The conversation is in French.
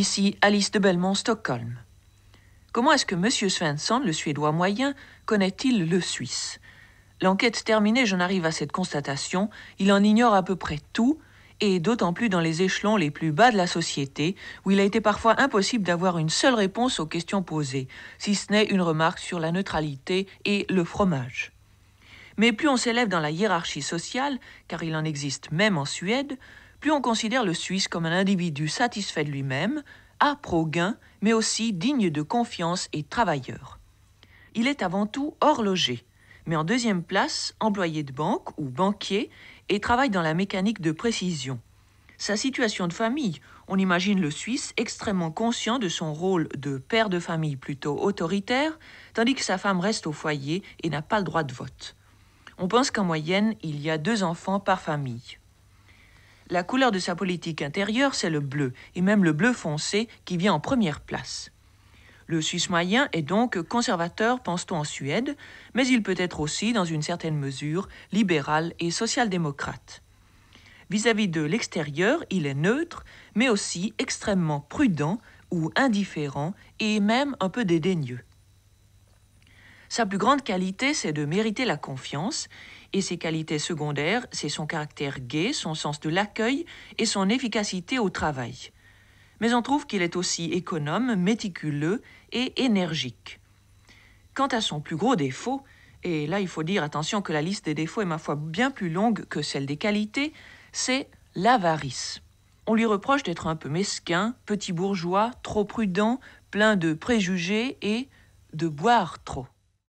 Ici Alice de Belmont, Stockholm. Comment est-ce que M. Svensson, le Suédois moyen, connaît-il le Suisse? L'enquête terminée, j'en arrive à cette constatation, il en ignore à peu près tout, et d'autant plus dans les échelons les plus bas de la société, où il a été parfois impossible d'avoir une seule réponse aux questions posées, si ce n'est une remarque sur la neutralité et le fromage. Mais plus on s'élève dans la hiérarchie sociale, car il en existe même en Suède, plus on considère le Suisse comme un individu satisfait de lui-même, à pro-gain, mais aussi digne de confiance et travailleur. Il est avant tout horloger, mais en deuxième place, employé de banque ou banquier, et travaille dans la mécanique de précision. Sa situation de famille, on imagine le Suisse extrêmement conscient de son rôle de père de famille plutôt autoritaire, tandis que sa femme reste au foyer et n'a pas le droit de vote. On pense qu'en moyenne, il y a 2 enfants par famille. La couleur de sa politique intérieure, c'est le bleu, et même le bleu foncé qui vient en première place. Le Suisse moyen est donc conservateur, pense-t-on en Suède, mais il peut être aussi, dans une certaine mesure, libéral et social-démocrate. Vis-à-vis de l'extérieur, il est neutre, mais aussi extrêmement prudent ou indifférent et même un peu dédaigneux. Sa plus grande qualité, c'est de mériter la confiance, et ses qualités secondaires, c'est son caractère gai, son sens de l'accueil et son efficacité au travail. Mais on trouve qu'il est aussi économe, méticuleux et énergique. Quant à son plus gros défaut, et là il faut dire attention que la liste des défauts est ma foi bien plus longue que celle des qualités, c'est l'avarice. On lui reproche d'être un peu mesquin, petit bourgeois, trop prudent, plein de préjugés et de boire trop.